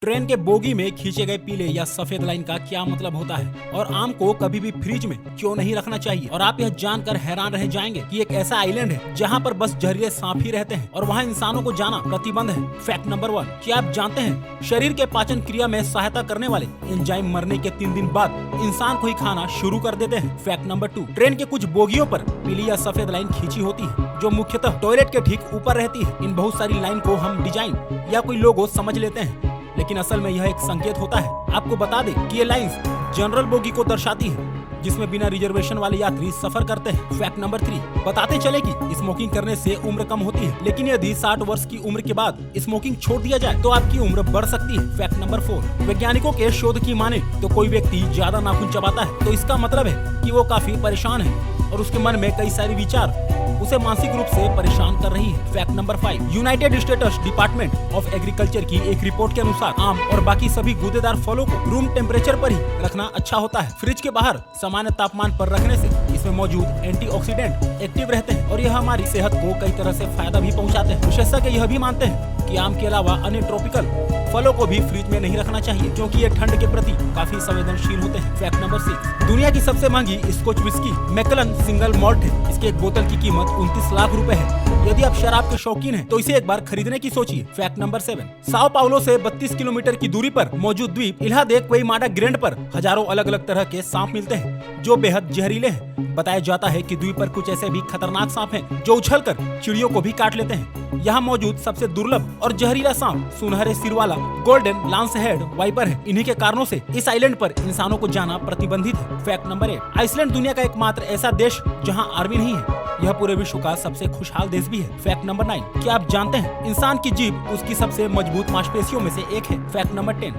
Train के bogie में खींचे गए पीले या सफेद लाइन का क्या मतलब होता है और आम को कभी भी फ्रिज में क्यों नहीं रखना चाहिए। और आप यह जानकर हैरान रह जाएंगे कि एक ऐसा आइलैंड है जहां पर बस जहरीले सांप ही रहते हैं और वहां इंसानों को जाना प्रतिबंध है। फैक्ट नंबर 1, क्या आप जानते हैं शरीर के पाचन क्रिया में सहायता करने वाले एंजाइम मरने के 3 दिन बाद इंसान को ही खाना शुरू कर देते हैं। फैक्ट नंबर 2, ट्रेन के कुछ बोगियों पर पीली या सफेद लाइन खींची होती है जो मुख्यतः टॉयलेट के ठीक ऊपर रहती है। इन बहुत सारी लाइन को हम डिजाइन या कोई लोगो समझ लेते हैं, लेकिन असल में यह एक संकेत होता है। आपको बता दें कि ये लाइंस जनरल बोगी को दर्शाती है जिसमें बिना रिजर्वेशन वाले यात्री सफर करते हैं। फैक्ट नंबर 3, बताते चले कि स्मोकिंग करने से उम्र कम होती है, लेकिन यदि 60 वर्ष की उम्र के बाद स्मोकिंग छोड़ दिया जाए तो आपकी उम्र बढ़ सकती है। फैक्ट नंबर 4, वैज्ञानिकों के शोध की माने तो कोई व्यक्ति ज्यादा नाखून चबाता है तो इसका मतलब है कि वो काफी परेशान है और उसके मन में कई सारे विचार उसे मानसिक रूप से परेशान कर रही है। Fact number 5, United states department of agriculture की एक रिपोर्ट के अनुसार आम और बाकी सभी गूदेदार फलों को रूम टेम्परेचर पर ही रखना अच्छा होता है। फ्रिज के बाहर सामान्य तापमान पर रखने से इसमें मौजूद एंटीऑक्सीडेंट एक्टिव रहते हैं और यह हमारी सेहत को कई तरह से फायदा भी पहुंचाते हैं। विशेषज्ञ यह भी मानते हैं कि आम के अलावा अन्य ट्रॉपिकल फलों को भी फ्रिज में नहीं रखना चाहिए क्योंकि ये ठंड के प्रति काफी संवेदनशील होते हैं। फैक्ट नंबर 6, दुनिया की सबसे महंगी स्कॉच विस्की मैकलन सिंगल मॉल्ट है। इसकी एक बोतल की कीमत 29 लाख रुपए है। यदि आप शराब के शौकीन हैं तो इसे एक बार खरीदने की सोचिए। फैक्ट नंबर 7, साओ पाउलो से 32 किलोमीटर की दूरी पर मौजूद द्वीप इल्हा दे क्वेइमाडा ग्रैंड पर हजारों अलग अलग तरह के सांप मिलते हैं जो बेहद जहरीले हैं। बताया जाता है कि द्वीप पर कुछ ऐसे भी खतरनाक सांप हैं जो उछलकर चिड़ियों को भी काट लेते हैं। यहाँ मौजूद सबसे दुर्लभ और जहरीला सांप सुनहरे सिर वाला गोल्डन लांस हेड वाइपर है। इन्हीं के कारणों से इस आइलैंड पर इंसानों को जाना प्रतिबंधित है। फैक्ट नंबर 8, आइसलैंड दुनिया का एकमात्र ऐसा देश जहाँ आर्मी नहीं है। यह पूरे विश्व का सबसे खुशहाल देश भी है। फैक्ट नंबर 9, क्या आप जानते हैं इंसान की जीभ उसकी सबसे मजबूत मांसपेशियों में से एक है। फैक्ट नंबर 10,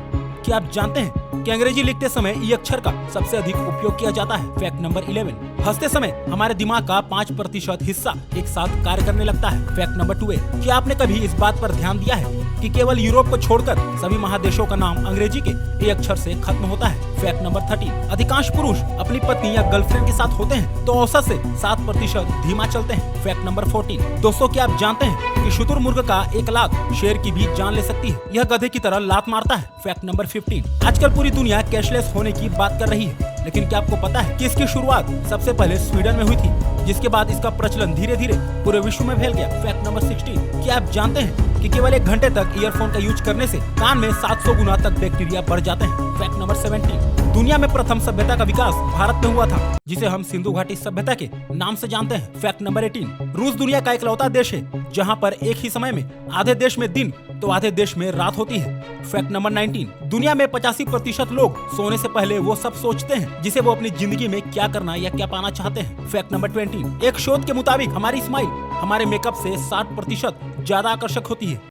क्या आप जानते हैं कि अंग्रेजी लिखते समय ई अक्षर का सबसे अधिक उपयोग किया जाता है। फैक्ट नंबर 11, हंसते समय हमारे दिमाग का 5% हिस्सा एक साथ कार्य करने लगता है। फैक्ट नंबर 12, क्या आपने कभी इस बात पर ध्यान दिया है कि केवल यूरोप को छोड़कर सभी महादेशों का नाम अंग्रेजी के ए अक्षर से खत्म होता है। फैक्ट नंबर 13, अधिकांश पुरुष अपनी पत्नी या गर्लफ्रेंड के साथ होते हैं तो औसत से 7% धीमा चलते हैं। फैक्ट नंबर 14, दोस्तों क्या आप जानते हैं कि शुतुरमुर्ग का 1 लाख शेर की भी जान ले सकती है। यह गधे की तरह लात मारता है। फैक्ट नंबर 15, आजकल पूरी दुनिया कैशलेस होने की बात कर रही है, लेकिन क्या आपको पता है कि इसकी शुरुआत सबसे पहले स्वीडन में हुई थी जिसके बाद इसका प्रचलन धीरे धीरे पूरे विश्व में फैल गया। फैक्ट नंबर 16, क्या आप जानते हैं कि केवल 1 घंटे तक ईयरफोन का यूज करने से कान में 700 गुना तक बैक्टीरिया बढ़ जाते हैं। फैक्ट नंबर 17, दुनिया में प्रथम सभ्यता का विकास भारत में हुआ था जिसे हम सिंधु घाटी सभ्यता के नाम से जानते हैं। फैक्ट नंबर 18, रूस दुनिया का इकलौता देश है जहां पर एक ही समय में आधे देश में दिन तो आधे देश में रात होती है। फैक्ट नंबर 19, दुनिया में 85% लोग सोने से पहले वो सब सोचते हैं जिसे वो अपनी जिंदगी में क्या करना या क्या पाना चाहते हैं। फैक्ट नंबर 20, एक शोध के मुताबिक हमारी स्माइल हमारे मेकअप से 60% ज्यादा आकर्षक होती है।